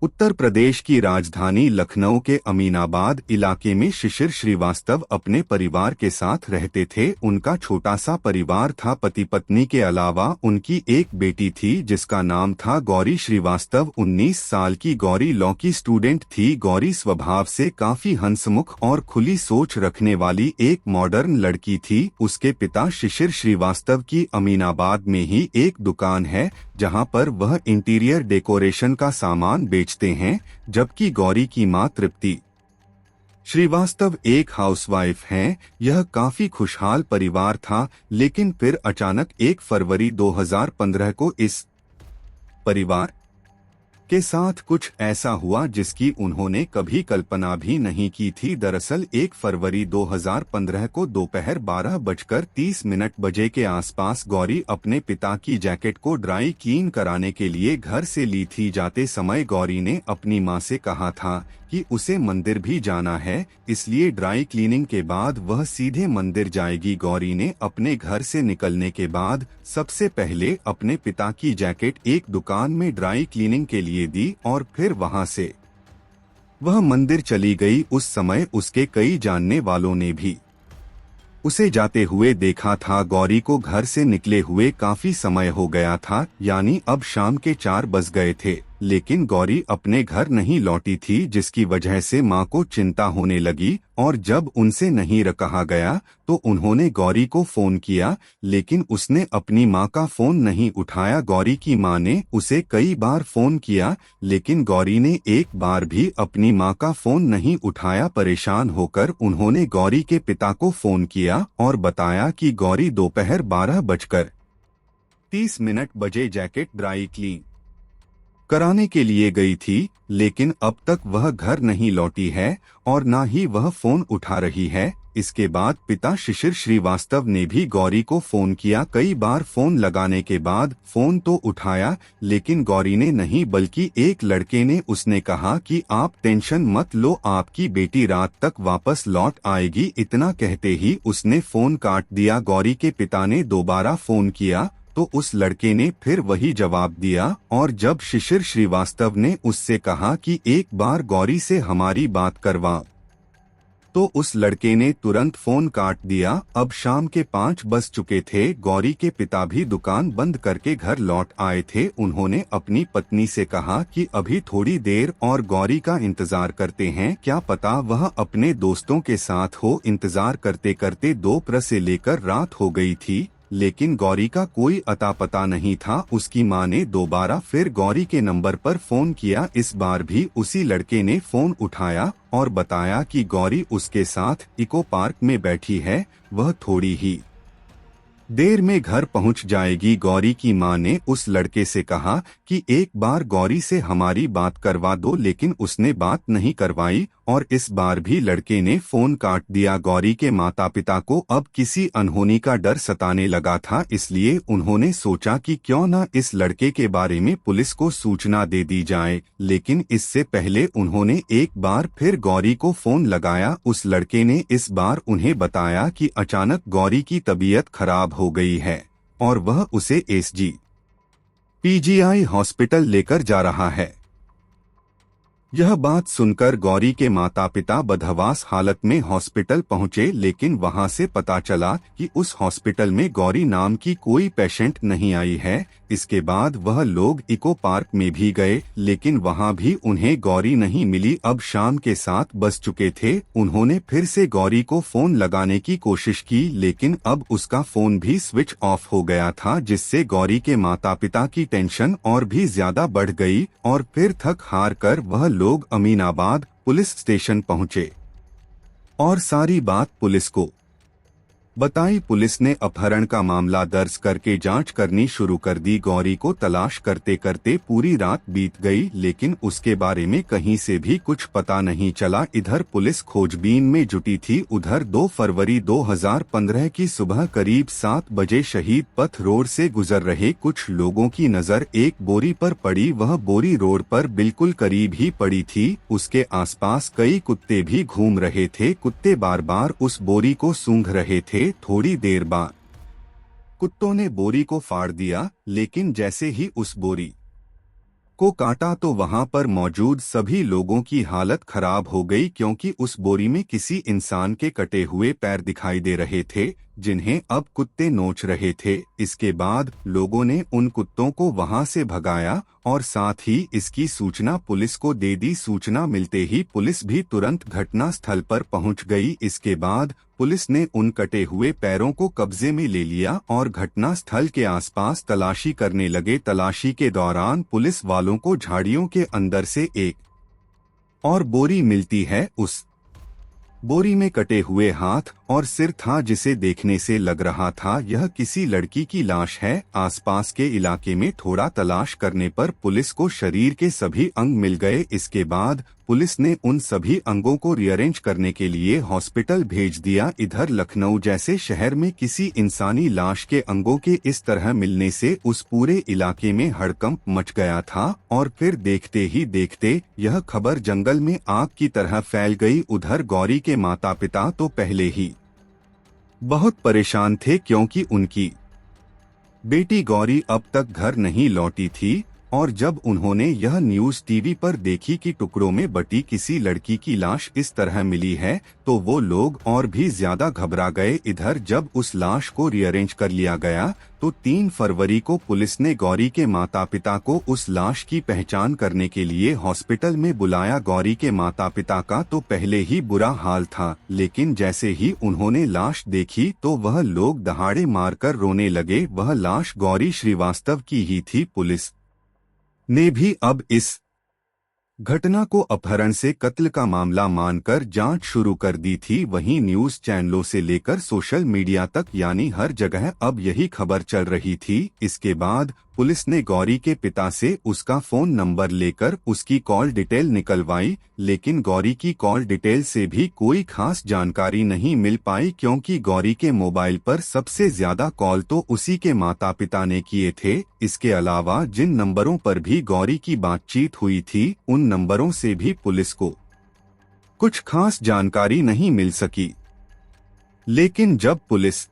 उत्तर प्रदेश की राजधानी लखनऊ के अमीनाबाद इलाके में शिशिर श्रीवास्तव अपने परिवार के साथ रहते थे। उनका छोटा सा परिवार था। पति पत्नी के अलावा उनकी एक बेटी थी जिसका नाम था गौरी श्रीवास्तव। 19 साल की गौरी लॉ की स्टूडेंट थी। गौरी स्वभाव से काफी हंसमुख और खुली सोच रखने वाली एक मॉडर्न लड़की थी। उसके पिता शिशिर श्रीवास्तव की अमीनाबाद में ही एक दुकान है जहां पर वह इंटीरियर डेकोरेशन का सामान बेचते हैं, जबकि गौरी की मां तृप्ति श्रीवास्तव एक हाउसवाइफ हैं। यह काफी खुशहाल परिवार था, लेकिन फिर अचानक 1 फरवरी 2015 को इस परिवार के साथ कुछ ऐसा हुआ जिसकी उन्होंने कभी कल्पना भी नहीं की थी। दरअसल 1 फरवरी 2015 को दोपहर 12:30 बजे के आसपास गौरी अपने पिता की जैकेट को ड्राई क्लीन कराने के लिए घर से ली थी। जाते समय गौरी ने अपनी मां से कहा था कि उसे मंदिर भी जाना है, इसलिए ड्राई क्लीनिंग के बाद वह सीधे मंदिर जाएगी। गौरी ने अपने घर से निकलने के बाद सबसे पहले अपने पिता की जैकेट एक दुकान में ड्राई क्लीनिंग के लिए दी और फिर वहां से वह मंदिर चली गई। उस समय उसके कई जानने वालों ने भी उसे जाते हुए देखा था। गौरी को घर से निकले हुए काफी समय हो गया था, यानी अब शाम के 4 बज गए थे, लेकिन गौरी अपने घर नहीं लौटी थी, जिसकी वजह से मां को चिंता होने लगी। और जब उनसे नहीं कहा गया तो उन्होंने गौरी को फोन किया, लेकिन उसने अपनी मां का फोन नहीं उठाया। गौरी की मां ने उसे कई बार फोन किया, लेकिन गौरी ने एक बार भी अपनी मां का फोन नहीं उठाया। परेशान होकर उन्होंने गौरी के पिता को फोन किया और बताया कि गौरी दोपहर 12:30 बजे जैकेट ड्राई क्लीन कराने के लिए गई थी, लेकिन अब तक वह घर नहीं लौटी है और न ही वह फोन उठा रही है। इसके बाद पिता शिशिर श्रीवास्तव ने भी गौरी को फोन किया। कई बार फोन लगाने के बाद फोन तो उठाया, लेकिन गौरी ने नहीं, बल्कि एक लड़के ने उसने कहा कि आप टेंशन मत लो, आपकी बेटी रात तक वापस लौट आएगी। इतना कहते ही उसने फोन काट दिया। गौरी के पिता ने दोबारा फोन किया तो उस लड़के ने फिर वही जवाब दिया, और जब शिशिर श्रीवास्तव ने उससे कहा कि एक बार गौरी से हमारी बात करवा, तो उस लड़के ने तुरंत फोन काट दिया। अब शाम के 5 बज चुके थे। गौरी के पिता भी दुकान बंद करके घर लौट आए थे। उन्होंने अपनी पत्नी से कहा कि अभी थोड़ी देर और गौरी का इंतजार करते हैं, क्या पता वह अपने दोस्तों के साथ हो। इंतजार करते करते दोपहर से लेकर रात हो गई थी, लेकिन गौरी का कोई अता पता नहीं था। उसकी मां ने दोबारा फिर गौरी के नंबर पर फोन किया। इस बार भी उसी लड़के ने फोन उठाया और बताया कि गौरी उसके साथ इको पार्क में बैठी है, वह थोड़ी ही देर में घर पहुंच जाएगी। गौरी की मां ने उस लड़के से कहा कि एक बार गौरी से हमारी बात करवा दो, लेकिन उसने बात नहीं करवाई और इस बार भी लड़के ने फोन काट दिया। गौरी के माता पिता को अब किसी अनहोनी का डर सताने लगा था, इसलिए उन्होंने सोचा कि क्यों न इस लड़के के बारे में पुलिस को सूचना दे दी जाए। लेकिन इससे पहले उन्होंने एक बार फिर गौरी को फोन लगाया। उस लड़के ने इस बार उन्हें बताया कि अचानक गौरी की तबीयत खराब हो गई है और वह उसे पीजीआई हॉस्पिटल लेकर जा रहा है। यह बात सुनकर गौरी के माता पिता बदहवास हालत में हॉस्पिटल पहुंचे, लेकिन वहां से पता चला कि उस हॉस्पिटल में गौरी नाम की कोई पेशेंट नहीं आई है। इसके बाद वह लोग इको पार्क में भी गए, लेकिन वहां भी उन्हें गौरी नहीं मिली। अब शाम के 7 बज चुके थे। उन्होंने फिर से गौरी को फोन लगाने की कोशिश की, लेकिन अब उसका फोन भी स्विच ऑफ हो गया था, जिससे गौरी के माता पिता की टेंशन और भी ज्यादा बढ़ गई और फिर थक हार कर वह लोग अमीनाबाद पुलिस स्टेशन पहुंचे और सारी बात पुलिस को बताई। पुलिस ने अपहरण का मामला दर्ज करके जांच करनी शुरू कर दी। गौरी को तलाश करते करते पूरी रात बीत गई, लेकिन उसके बारे में कहीं से भी कुछ पता नहीं चला। इधर पुलिस खोजबीन में जुटी थी। उधर 2 फरवरी 2015 की सुबह करीब 7 बजे शहीद पथ रोड से गुजर रहे कुछ लोगों की नजर एक बोरी पर पड़ी। वह बोरी रोड पर बिल्कुल करीब ही पड़ी थी। उसके आसपास कई कुत्ते भी घूम रहे थे। कुत्ते बार बार उस बोरी को सूंघ रहे थे। थोड़ी देर बाद कुत्तों ने बोरी को फाड़ दिया, लेकिन जैसे ही उस बोरी को काटा तो वहां पर मौजूद सभी लोगों की हालत खराब हो गई, क्योंकि उस बोरी में किसी इंसान के कटे हुए पैर दिखाई दे रहे थे जिन्हें अब कुत्ते नोच रहे थे। इसके बाद लोगों ने उन कुत्तों को वहां से भगाया और साथ ही इसकी सूचना पुलिस को दे दी। सूचना मिलते ही पुलिस भी तुरंत घटना स्थल पर पहुंच गई। इसके बाद पुलिस ने उन कटे हुए पैरों को कब्जे में ले लिया और घटना स्थल के आसपास तलाशी करने लगे। तलाशी के दौरान पुलिस वालों को झाड़ियों के अंदर से एक और बोरी मिलती है। उस बोरी में कटे हुए हाथ और सिर था, जिसे देखने से लग रहा था यह किसी लड़की की लाश है। आसपास के इलाके में थोड़ा तलाश करने पर पुलिस को शरीर के सभी अंग मिल गए। इसके बाद पुलिस ने उन सभी अंगों को रीअरेंज करने के लिए हॉस्पिटल भेज दिया। इधर लखनऊ जैसे शहर में किसी इंसानी लाश के अंगों के इस तरह मिलने से उस पूरे इलाके में हड़कंप मच गया था और फिर देखते ही देखते यह खबर जंगल में आग की तरह फैल गई। उधर गौरी के माता पिता तो पहले ही बहुत परेशान थे, क्योंकि उनकी बेटी गौरी अब तक घर नहीं लौटी थी और जब उन्होंने यह न्यूज़ टीवी पर देखी कि टुकड़ों में बटी किसी लड़की की लाश इस तरह मिली है तो वो लोग और भी ज्यादा घबरा गए। इधर जब उस लाश को रीअरेंज कर लिया गया तो 3 फरवरी को पुलिस ने गौरी के माता पिता को उस लाश की पहचान करने के लिए हॉस्पिटल में बुलाया। गौरी के माता पिता का तो पहले ही बुरा हाल था, लेकिन जैसे ही उन्होंने लाश देखी तो वह लोग दहाड़े मारकर रोने लगे। वह लाश गौरी श्रीवास्तव की ही थी। पुलिस ने भी अब इस घटना को अपहरण से कत्ल का मामला मानकर जांच शुरू कर दी थी। वहीं न्यूज चैनलों से लेकर सोशल मीडिया तक यानी हर जगह अब यही खबर चल रही थी। इसके बाद पुलिस ने गौरी के पिता से उसका फोन नंबर लेकर उसकी कॉल डिटेल निकलवाई, लेकिन गौरी की कॉल डिटेल से भी कोई खास जानकारी नहीं मिल पाई, क्योंकि गौरी के मोबाइल पर सबसे ज्यादा कॉल तो उसी के माता पिता ने किए थे। इसके अलावा जिन नंबरों पर भी गौरी की बातचीत हुई थी उन नंबरों से भी पुलिस को कुछ खास जानकारी नहीं मिल सकी। लेकिन जब पुलिस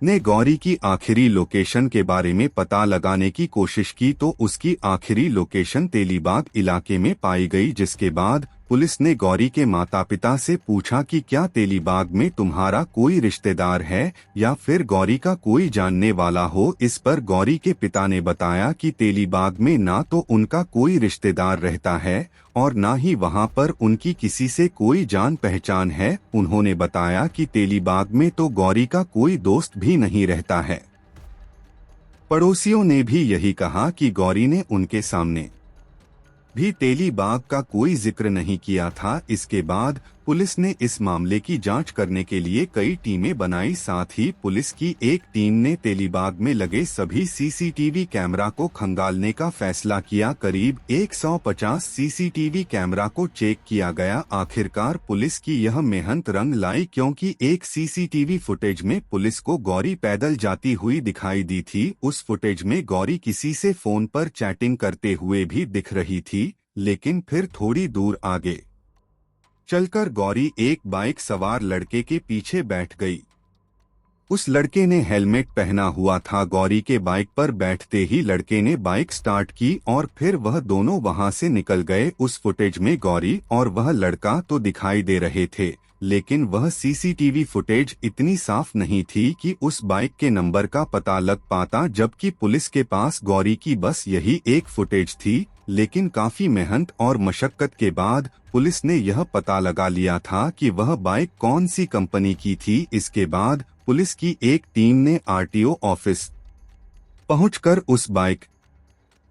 ने गौरी की आखिरी लोकेशन के बारे में पता लगाने की कोशिश की तो उसकी आखिरी लोकेशन तेलीबाग इलाके में पाई गई। जिसके बाद पुलिस ने गौरी के माता पिता से पूछा कि क्या तेलीबाग में तुम्हारा कोई रिश्तेदार है या फिर गौरी का कोई जानने वाला हो। इस पर गौरी के पिता ने बताया कि तेलीबाग में ना तो उनका कोई रिश्तेदार रहता है और ना ही वहां पर उनकी किसी से कोई जान पहचान है। उन्होंने बताया कि तेलीबाग में तो गौरी का कोई दोस्त भी नहीं रहता है। पड़ोसियों ने भी यही कहा कि गौरी ने उनके सामने भी तेलीबाग का कोई जिक्र नहीं किया था। इसके बाद पुलिस ने इस मामले की जांच करने के लिए कई टीमें बनाई। साथ ही पुलिस की एक टीम ने तेलीबाग में लगे सभी सीसीटीवी कैमरा को खंगालने का फैसला किया। करीब 150 सीसीटीवी कैमरा को चेक किया गया। आखिरकार पुलिस की यह मेहनत रंग लाई, क्योंकि एक सीसीटीवी फुटेज में पुलिस को गौरी पैदल जाती हुई दिखाई दी थी। उस फुटेज में गौरी किसी से फोन पर चैटिंग करते हुए भी दिख रही थी, लेकिन फिर थोड़ी दूर आगे चलकर गौरी एक बाइक सवार लड़के के पीछे बैठ गई। उस लड़के ने हेलमेट पहना हुआ था। गौरी के बाइक पर बैठते ही लड़के ने बाइक स्टार्ट की और फिर वह दोनों वहां से निकल गए। उस फुटेज में गौरी और वह लड़का तो दिखाई दे रहे थे, लेकिन वह सीसीटीवी फुटेज इतनी साफ नहीं थी कि उस बाइक के नंबर का पता लग पाता, जबकि पुलिस के पास गौरी की बस यही एक फुटेज थी। लेकिन काफी मेहनत और मशक्कत के बाद पुलिस ने यह पता लगा लिया था कि वह बाइक कौन सी कंपनी की थी। इसके बाद पुलिस की एक टीम ने आरटीओ ऑफिस पहुंचकर उस बाइक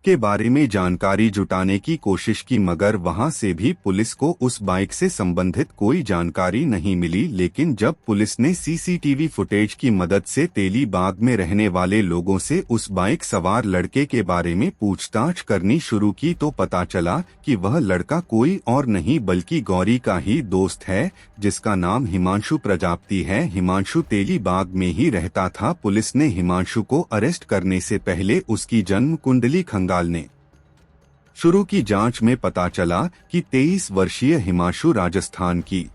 के बारे में जानकारी जुटाने की कोशिश की, मगर वहां से भी पुलिस को उस बाइक से संबंधित कोई जानकारी नहीं मिली। लेकिन जब पुलिस ने सीसीटीवी फुटेज की मदद से तेलीबाग में रहने वाले लोगों से उस बाइक सवार लड़के के बारे में पूछताछ करनी शुरू की तो पता चला कि वह लड़का कोई और नहीं बल्कि गौरी का ही दोस्त है, जिसका नाम हिमांशु प्रजापति है। हिमांशु तेलीबाग में ही रहता था। पुलिस ने हिमांशु को अरेस्ट करने से पहले उसकी जन्म कुंडली खंगालने शुरू की। जांच में पता चला कि 23 वर्षीय हिमांशु राजस्थान की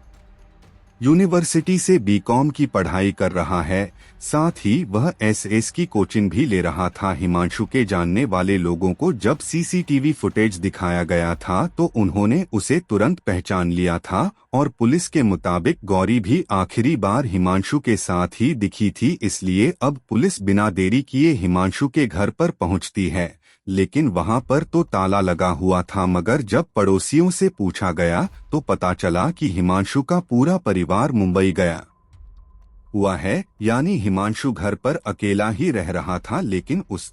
यूनिवर्सिटी से बीकॉम की पढ़ाई कर रहा है, साथ ही वह एसएस की कोचिंग भी ले रहा था। हिमांशु के जानने वाले लोगों को जब सीसीटीवी फुटेज दिखाया गया था तो उन्होंने उसे तुरंत पहचान लिया था और पुलिस के मुताबिक गौरी भी आखिरी बार हिमांशु के साथ ही दिखी थी। इसलिए अब पुलिस बिना देरी किए हिमांशु के घर पर पहुंचती है, लेकिन वहां पर तो ताला लगा हुआ था। मगर जब पड़ोसियों से पूछा गया तो पता चला कि हिमांशु का पूरा परिवार मुंबई गया हुआ है, यानी हिमांशु घर पर अकेला ही रह रहा था, लेकिन उस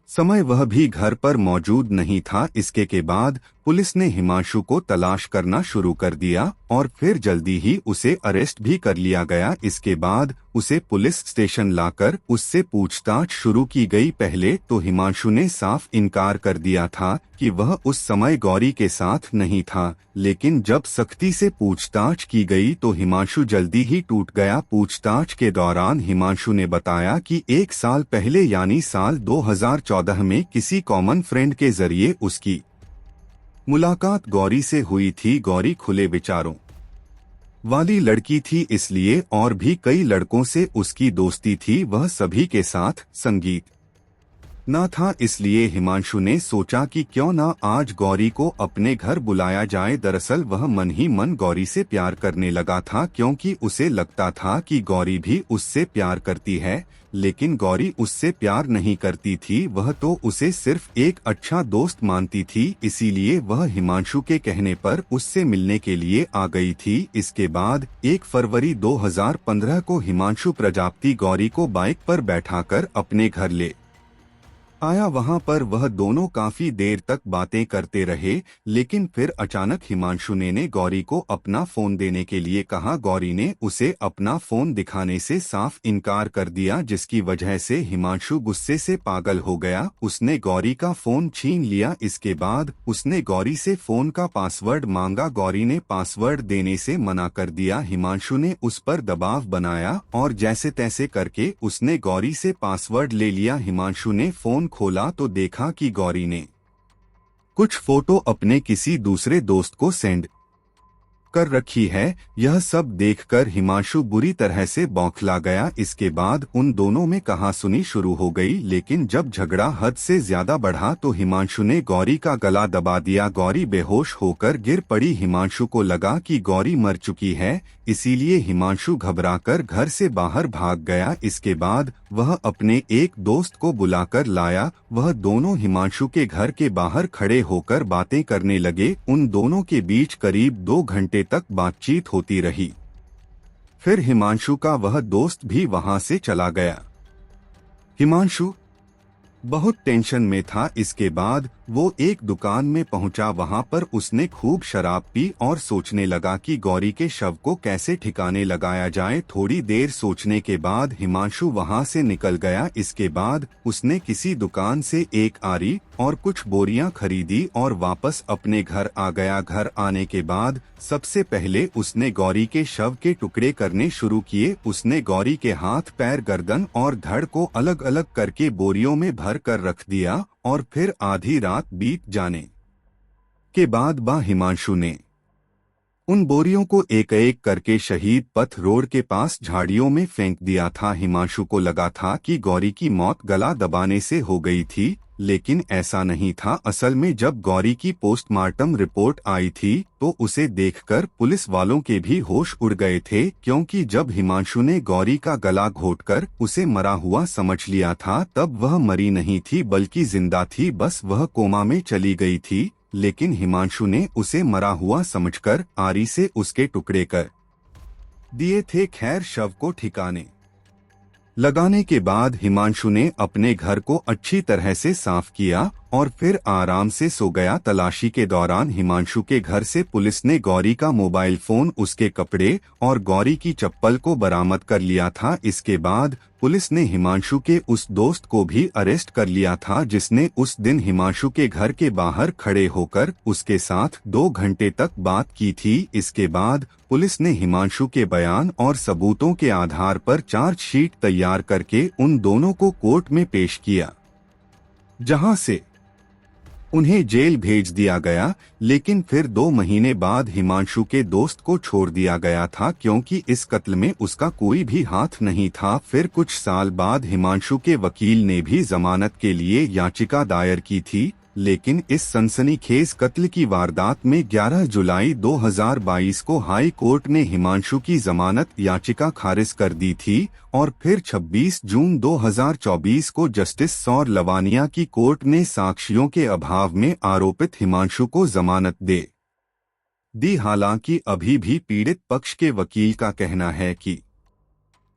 समय वह भी घर पर मौजूद नहीं था। इसके के बाद पुलिस ने हिमांशु को तलाश करना शुरू कर दिया और फिर जल्दी ही उसे अरेस्ट भी कर लिया गया। इसके बाद उसे पुलिस स्टेशन लाकर उससे पूछताछ शुरू की गई। पहले तो हिमांशु ने साफ इनकार कर दिया था कि वह उस समय गौरी के साथ नहीं था, लेकिन जब सख्ती से पूछताछ की गई तो हिमांशु जल्दी ही टूट गया। पूछताछ के दौरान हिमांशु ने बताया कि 1 साल पहले यानी साल 2014 में किसी कॉमन फ्रेंड के जरिए उसकी मुलाकात गौरी से हुई थी। गौरी खुले विचारों वाली लड़की थी, इसलिए और भी कई लड़कों से उसकी दोस्ती थी। वह सभी के साथ संगीत ना था, इसलिए हिमांशु ने सोचा कि क्यों ना आज गौरी को अपने घर बुलाया जाए। दरअसल वह मन ही मन गौरी से प्यार करने लगा था, क्योंकि उसे लगता था कि गौरी भी उससे प्यार करती है, लेकिन गौरी उससे प्यार नहीं करती थी। वह तो उसे सिर्फ एक अच्छा दोस्त मानती थी, इसीलिए वह हिमांशु के कहने पर उससे मिलने के लिए आ गई थी। इसके बाद 1 फरवरी 2015 को हिमांशु प्रजापति गौरी को बाइक पर बैठाकर अपने घर ले आया। वहां पर वह दोनों काफी देर तक बातें करते रहे, लेकिन फिर अचानक हिमांशु ने गौरी को अपना फोन देने के लिए कहा। गौरी ने उसे अपना फोन दिखाने से साफ इनकार कर दिया, जिसकी वजह से हिमांशु गुस्से से पागल हो गया। उसने गौरी का फोन छीन लिया। इसके बाद उसने गौरी से फोन का पासवर्ड मांगा। गौरी ने पासवर्ड देने से मना कर दिया। हिमांशु ने उस पर दबाव बनाया और जैसे तैसे करके उसने गौरी से पासवर्ड ले लिया। हिमांशु ने फोन खोला तो देखा कि गौरी ने कुछ फोटो अपने किसी दूसरे दोस्त को सेंड कर रखी है। यह सब देखकर हिमांशु बुरी तरह से बौखला गया। इसके बाद उन दोनों में कहासुनी शुरू हो गई, लेकिन जब झगड़ा हद से ज्यादा बढ़ा तो हिमांशु ने गौरी का गला दबा दिया। गौरी बेहोश होकर गिर पड़ी। हिमांशु को लगा कि गौरी मर चुकी है, इसीलिए हिमांशु घबराकर घर से बाहर भाग गया। इसके बाद वह अपने एक दोस्त को बुलाकर लाया। वह दोनों हिमांशु के घर के बाहर खड़े होकर बातें करने लगे। उन दोनों के बीच करीब 2 घंटे तक बातचीत होती रही। फिर हिमांशु का वह दोस्त भी वहां से चला गया। हिमांशु बहुत टेंशन में था। इसके बाद वो एक दुकान में पहुंचा। वहां पर उसने खूब शराब पी और सोचने लगा कि गौरी के शव को कैसे ठिकाने लगाया जाए। थोड़ी देर सोचने के बाद हिमांशु वहां से निकल गया। इसके बाद उसने किसी दुकान से एक आरी और कुछ बोरियां खरीदी और वापस अपने घर आ गया। घर आने के बाद सबसे पहले उसने गौरी के शव के टुकड़े करने शुरू किए। उसने गौरी के हाथ, पैर, गर्दन और धड़ को अलग अलग करके बोरियों में भर कर रख दिया और फिर आधी रात बीत जाने के बाद हिमांशु ने उन बोरियों को एक एक करके शहीद पथ रोड के पास झाड़ियों में फेंक दिया था। हिमांशु को लगा था कि गौरी की मौत गला दबाने से हो गई थी, लेकिन ऐसा नहीं था। असल में जब गौरी की पोस्टमार्टम रिपोर्ट आई थी तो उसे देखकर पुलिस वालों के भी होश उड़ गए थे, क्योंकि जब हिमांशु ने गौरी का गला घोंटकर उसे मरा हुआ समझ लिया था तब वह मरी नहीं थी बल्कि जिंदा थी, बस वह कोमा में चली गई थी। लेकिन हिमांशु ने उसे मरा हुआ समझकर आरी से उसके टुकड़े कर दिए थे। खैर, शव को ठिकाने लगाने के बाद हिमांशु ने अपने घर को अच्छी तरह से साफ किया और फिर आराम से सो गया। तलाशी के दौरान हिमांशु के घर से पुलिस ने गौरी का मोबाइल फोन, उसके कपड़े और गौरी की चप्पल को बरामद कर लिया था। इसके बाद पुलिस ने हिमांशु के उस दोस्त को भी अरेस्ट कर लिया था जिसने उस दिन हिमांशु के घर के बाहर खड़े होकर उसके साथ 2 घंटे तक बात की थी। इसके बाद पुलिस ने हिमांशु के बयान और सबूतों के आधार पर चार्जशीट तैयार करके उन दोनों को कोर्ट में पेश किया, जहां से उन्हें जेल भेज दिया गया, लेकिन फिर 2 महीने बाद हिमांशु के दोस्त को छोड़ दिया गया था क्योंकि इस कत्ल में उसका कोई भी हाथ नहीं था। फिर कुछ साल बाद हिमांशु के वकील ने भी जमानत के लिए याचिका दायर की थी, लेकिन इस सनसनीखेज कत्ल की वारदात में 11 जुलाई 2022 को हाई कोर्ट ने हिमांशु की जमानत याचिका खारिज कर दी थी और फिर 26 जून 2024 को जस्टिस सौर लवानिया की कोर्ट ने साक्ष्यों के अभाव में आरोपित हिमांशु को जमानत दे दी। हालांकि अभी भी पीड़ित पक्ष के वकील का कहना है कि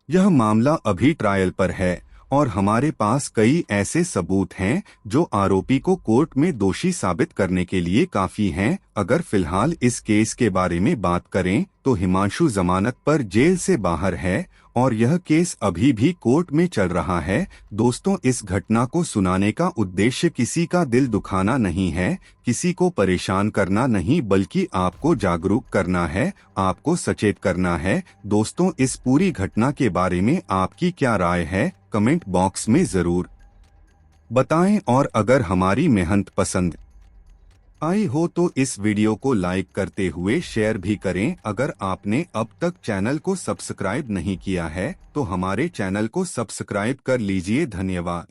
यह मामला अभी ट्रायल पर है और हमारे पास कई ऐसे सबूत हैं जो आरोपी को कोर्ट में दोषी साबित करने के लिए काफी हैं। अगर फिलहाल इस केस के बारे में बात करें तो हिमांशु जमानत पर जेल से बाहर है और यह केस अभी भी कोर्ट में चल रहा है। दोस्तों, इस घटना को सुनाने का उद्देश्य किसी का दिल दुखाना नहीं है, किसी को परेशान करना नहीं, बल्कि आपको जागरूक करना है, आपको सचेत करना है। दोस्तों, इस पूरी घटना के बारे में आपकी क्या राय है, कमेंट बॉक्स में जरूर बताएं। और अगर हमारी मेहनत पसंद आई हो तो इस वीडियो को लाइक करते हुए शेयर भी करें। अगर आपने अब तक चैनल को सब्सक्राइब नहीं किया है तो हमारे चैनल को सब्सक्राइब कर लीजिए। धन्यवाद।